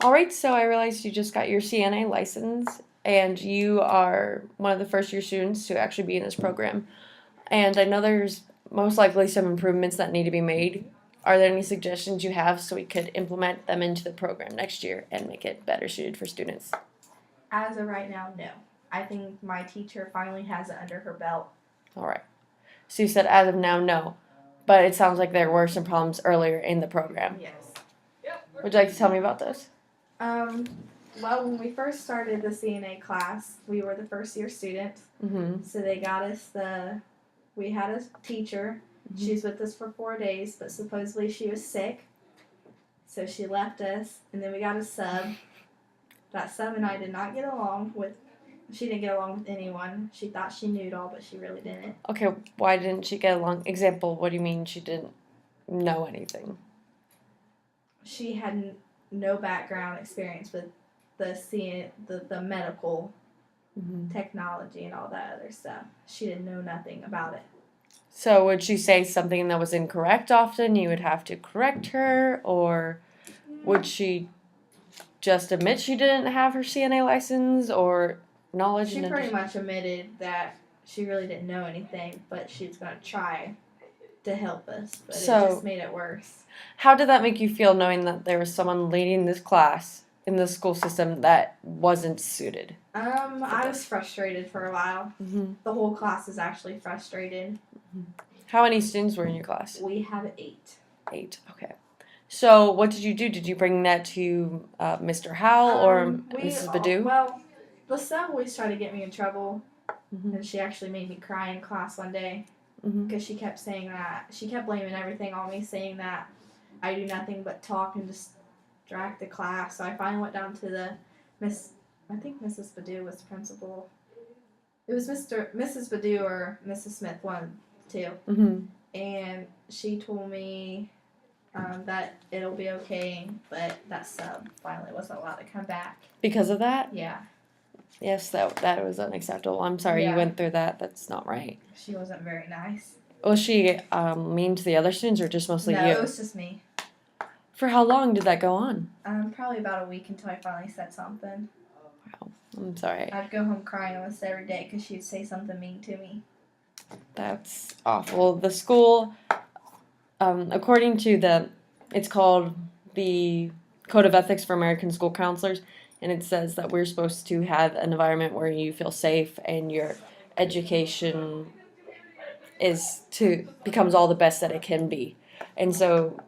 All right, so I realized you just got your CNA license, and you are one of the first year students to actually be in this program. And I know there's most likely some improvements that need to be made. Are there any suggestions you have so we could implement them into the program next year and make it better suited for students? As of right now, no. I think my teacher finally has it under her belt. All right. So you said as of now, no. But it sounds like there were some problems earlier in the program. Yes. Would you like to tell me about those? Um, well, when we first started the CNA class, we were the first year students. Mm-hmm. So they got us we had a teacher. Mm-hmm. She was with us for 4 days, but supposedly she was sick. So she left us, and then we got a sub. That sub and I did not get along with. She didn't get along with anyone. She thought she knew it all, but she really didn't. Okay, why didn't she get along? Example, what do you mean she didn't know anything? She had no background experience with the medical technology and all that other stuff. She didn't know nothing about it. So would she say something that was incorrect often? You would have to correct her, or would she just admit she didn't have her CNA license or knowledge? She pretty much admitted that she really didn't know anything, but she was going to try to help us, but it just made it worse. How did that make you feel knowing that there was someone leading this class in the school system that wasn't suited? I was frustrated for a while. Mm-hmm. The whole class is actually frustrated. Mm-hmm. How many students were in your class? We have 8. 8, okay. So what did you do? Did you bring that to Mr. Howell or Mrs. Badu? Well, the sub always tried to get me in trouble, mm-hmm. and she actually made me cry in class one day because she kept saying that. She kept blaming everything on me, saying that I do nothing but talk and distract the class. So I finally went down to I think Mrs. Badu was the principal. It was Mrs. Badu or Mrs. Smith, one, two. Mm-hmm. And she told me that it'll be okay, but that sub finally wasn't allowed to come back. Because of that? Yeah. Yes, that was unacceptable. I'm sorry you went through that. That's not right. She wasn't very nice. Was she mean to the other students or just mostly you? No, it was just me. For how long did that go on? Probably about a week until I finally said something. Wow. I'm sorry. I'd go home crying almost every day because she'd say something mean to me. That's awful. The school, according to it's called the Code of Ethics for American School Counselors, and it says that we're supposed to have an environment where you feel safe and your education becomes all the best that it can be. And so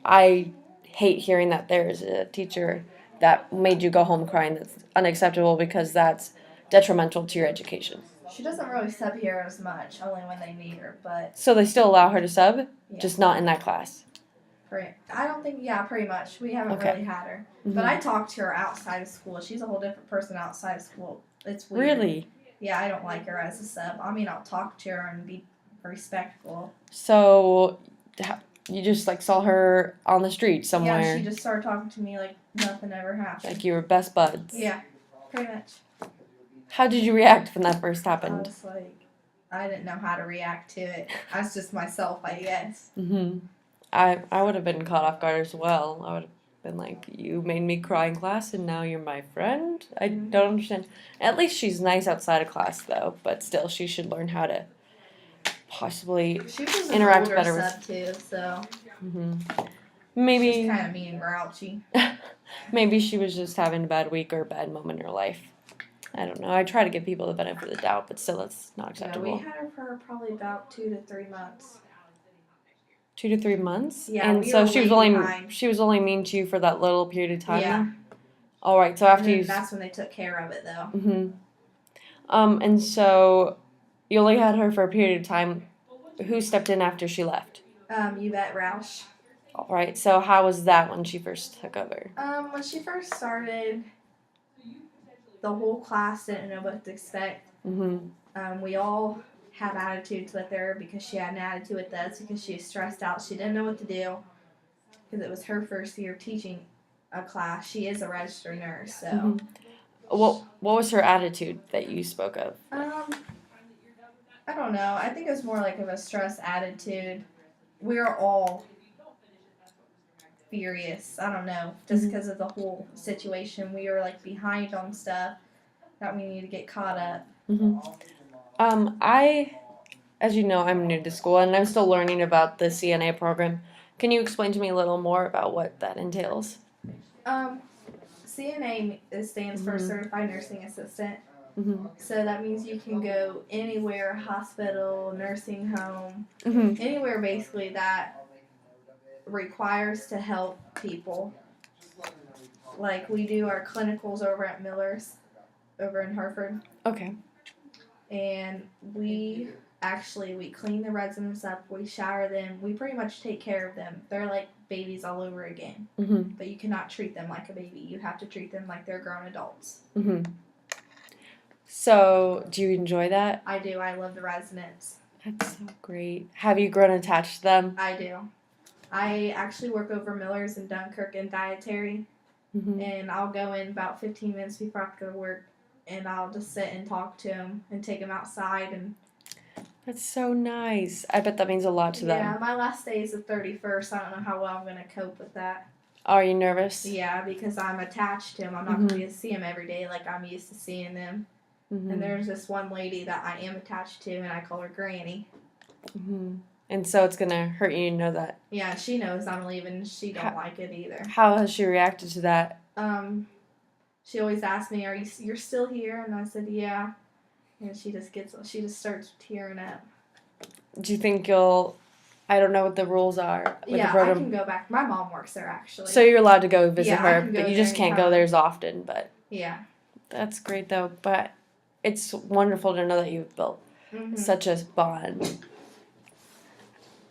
I hate hearing that there's a teacher that made you go home crying. That's unacceptable because that's detrimental to your education. She doesn't really sub here as much, only when they need her, but... So they still allow her to sub, just not in that class? I don't think, pretty much. We haven't really had her. Mm-hmm. But I talked to her outside of school. She's a whole different person outside of school. It's weird. Really? Yeah, I don't like her as a sub. I mean, I'll talk to her and be respectful. So, you just, saw her on the street somewhere? Yeah, she just started talking to me like nothing ever happened. Like you were best buds? Yeah, pretty much. How did you react when that first happened? I didn't know how to react to it. I was just myself, I guess. Mm-hmm. I would have been caught off guard as well. I would have been like, you made me cry in class and now you're my friend? I don't understand. At least she's nice outside of class, though. But still, she should learn how to possibly interact better with... She was an older sub, too, so... Mm-hmm. Maybe... She's kind of mean and grouchy. Maybe she was just having a bad week or a bad moment in her life. I don't know. I try to give people the benefit of the doubt, but still, it's not acceptable. Yeah, we had her for probably about 2 to 3 months. 2 to 3 months? Yeah, and so she was only mean to you for that little period of time. Yeah. All right. So after that's when they took care of it, though. Mm-hmm. And so you only had her for a period of time. Who stepped in after she left? You bet, Roush. All right. So how was that when she first took over? When she first started, the whole class didn't know what to expect. Mm-hmm. We all had attitudes with her because she had an attitude with us because she was stressed out. She didn't know what to do because it was her first year teaching a class. She is a registered nurse, so. Mm-hmm. What was her attitude that you spoke of? I don't know. I think it was more like of a stress attitude. We were all furious. I don't know, just Mhm. because of the whole situation. We were like behind on stuff that we need to get caught up. I, as you know, I'm new to school and I'm still learning about the CNA program. Can you explain to me a little more about what that entails? Um, CNA stands for Mhm. Certified Nursing Assistant. Mhm. So that means you can go anywhere, hospital, nursing home, Mhm. anywhere basically that requires to help people. Like we do our clinicals over at Miller's over in Hartford. Okay. And we clean the residents up, we shower them, we pretty much take care of them. They're like babies all over again. Mhm. But you cannot treat them like a baby. You have to treat them like they're grown adults. Mhm. So, do you enjoy that? I do. I love the residents. That's so great. Have you grown attached to them? I do. I actually work over Miller's in Dunkirk in dietary, Mhm. and I'll go in about 15 minutes before I have to go to work, and I'll just sit and talk to them and take them outside. And That's so nice. I bet that means a lot to yeah, them. my last day is the 31st. I don't know how well I'm going to cope with that. Are you nervous? Yeah, because I'm attached to them. I'm not going to be able to see them every day like I'm used to seeing them. Mhm. And there's this one lady that I am attached to, and I call her Granny. Mhm. And so it's gonna hurt you to know that. Yeah, she knows I'm leaving. She don't like it either. How has she reacted to that? She always asks me, you're still here?" And I said, "Yeah." And she just starts tearing up. Do you think you'll? I don't know what the rules are. With Yeah, the program. I can go back. My mom works there actually. So you're allowed to go visit Yeah, I her, can go but you there just can't go anytime. there as often. But Yeah. that's great though. But it's wonderful to know that you've built such a bond.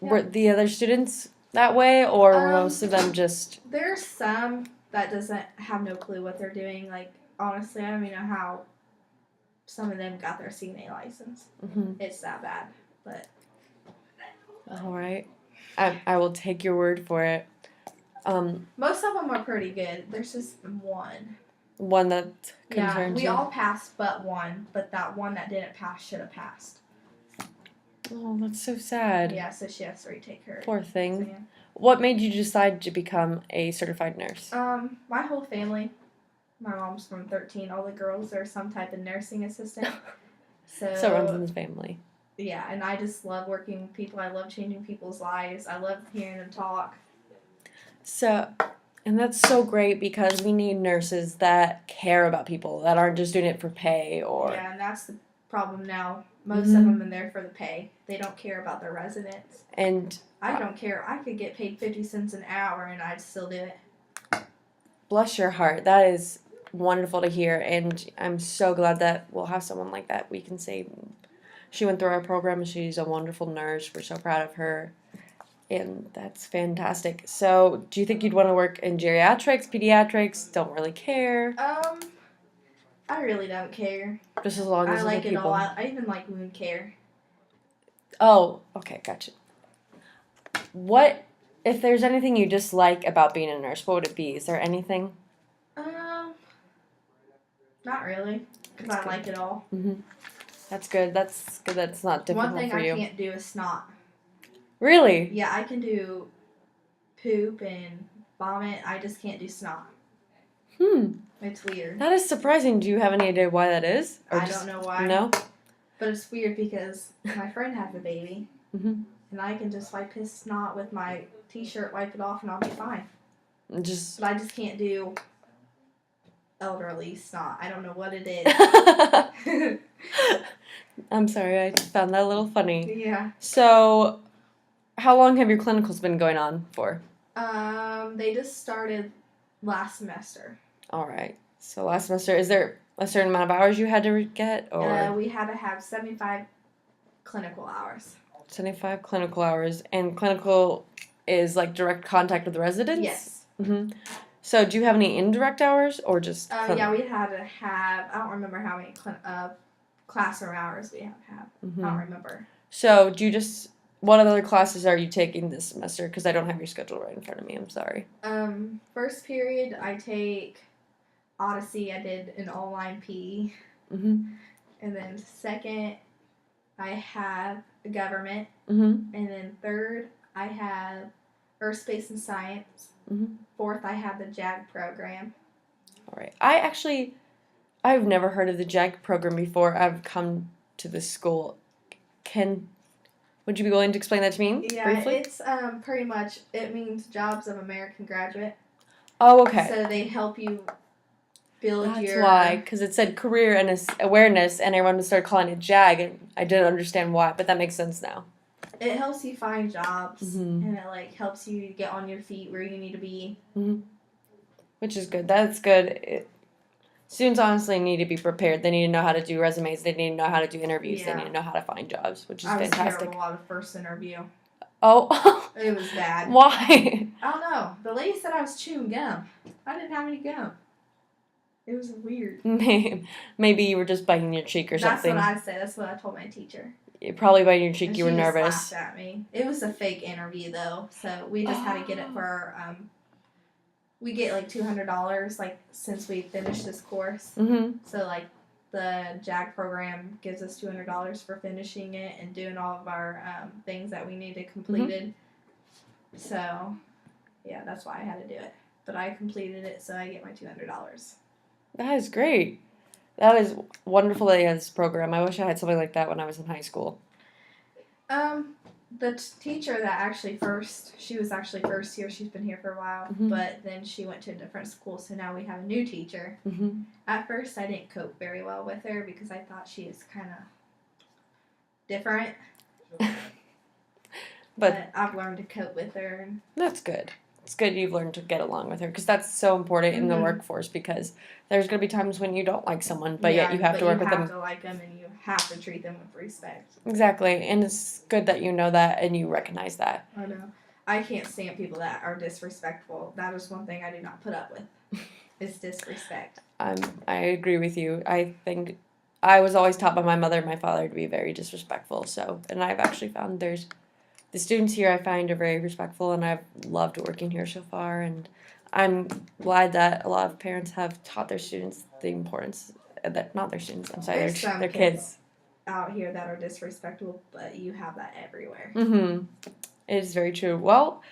Yeah. Were the other students that way, or were most of them just? There's some that doesn't have no clue what they're doing. Like honestly, I don't even know how some of them got their CNA license. Mm-hmm. It's that bad, but. All right, I will take your word for it. Most of them are pretty good. There's just one. One that concerns Yeah, we you. all passed but one, but that one that didn't pass should have passed. Oh, that's so sad. Yeah, so she has to retake her. Poor thing. So, yeah. What made you decide to become a certified nurse? My whole family. My mom's from 13. All the girls are some type of nursing assistant. So it runs in the family. Yeah, and I just love working with people. I love changing people's lives. I love hearing them talk. So, and that's so great because we need nurses that care about people, that aren't just doing it for pay or. Yeah, and that's the problem now. Most of them are there for the pay. They don't care about their residents. And I don't care. I could get paid 50 cents an hour and I'd still do it. Bless your heart. That is wonderful to hear. And I'm so glad that we'll have someone like that. We can say she went through our program. She's a wonderful nurse. We're so proud of her. And that's fantastic. So, do you think you'd want to work in geriatrics, pediatrics? Don't really care? I really don't care. Just as long as I like the people. it all. I even like wound care. Oh, okay, gotcha. What, if there's anything you dislike about being a nurse, what would it be? Is there anything? Not really, because I like it all. Mm-hmm. That's good. That's good. That's not difficult for you. One for thing you. I can't do is snot. Really? Yeah, I can do poop and vomit. I just can't do snot. It's weird. That is surprising. Do you have any idea why that is? I don't know why. No? But it's weird because my friend has a baby. Mm-hmm. And I can just wipe his snot with my t-shirt, wipe it off, and I'll be fine. But I just can't do elderly snot. I don't know what it is. I'm sorry, I found that a little funny. Yeah. So, how long have your clinicals been going on for? They just started last semester. All right. So last semester, is there a certain amount of hours you had to get, or we had to have 75 clinical hours. 75 clinical hours, and clinical is like direct contact with the residents? Yes. Mm-hmm. So do you have any indirect hours, or just yeah, we had to have, I don't remember how many classroom hours we had to have. Mm-hmm. I don't remember. So do you just, what other classes are you taking this semester? Because I don't have your schedule right in front of me. I'm sorry. First period, I take Odyssey. I did an online PE. Mm-hmm. And then second, I have government. Mm-hmm. And then third, I have Earth, Space, and Science. Mhm. 4th, I had the JAG program. All right. I've never heard of the JAG program before. I've come to this school. Would you be willing to explain that to me briefly? It's pretty much, it means Jobs of American Graduate. Oh, okay. So they help you build That's why, because it said career and awareness, and everyone started calling it JAG, and I didn't understand why, but that makes sense now. It helps you find jobs, Mhm. and it like helps you get on your feet where you need to be. Which is good. That's good. Students honestly need to be prepared. They need to know how to do resumes. They need to know how to do interviews. They Yeah. need to know how to find jobs, which is I was fantastic. terrible on the first interview. Oh, It was bad. why? I don't know. The lady said I was chewing gum. I didn't have any gum. It was weird. Maybe you were just biting your cheek or something. That's what I said. That's what I told my teacher. Probably biting your cheek. And You were she just nervous. laughed at me. It was a fake interview though, so we just had to get it for we get like $200 like since we finished this course. Mm-hmm. So like the JAG program gives us $200 for finishing it and doing all of our things that we needed completed. So yeah, that's why I had to do it. But I completed it, so I get my $200. That is great. That is wonderful that you had this program. I wish I had something like that when I was in high school. The teacher that she was actually first here. She's been here for a while, but then she went to a different school, so now we have a new teacher. Mm-hmm. At first, I didn't cope very well with her because I thought she was kind of different. But I've learned to cope with her. That's good. It's good you've learned to get along with her because that's so important in the workforce because there's going to be times when you don't like someone, but yet you have to work with them. You have to like them and you have to treat them with respect. Exactly. And it's good that you know that and you recognize that. I know. I can't stand people that are disrespectful. That is one thing I do not put up with. Is disrespect. I agree with you. I think I was always taught by my mother and my father to be very disrespectful. So, and I've actually found the students here I find are very respectful, and I've loved working here so far. And I'm glad that a lot of parents have taught their students the importance that not their students. I'm sorry, their kids out here that are disrespectful, but you have that everywhere. Mm-hmm. It is very true. Well,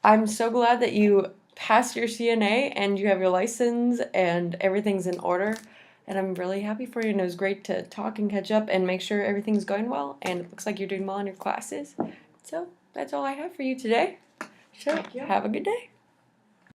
I'm so glad that you passed your CNA and you have your license and everything's in order. And I'm really happy for you. And it was great to talk and catch up and make sure everything's going well. And it looks like you're doing well in your classes. So that's all I have for you today. So have a good day.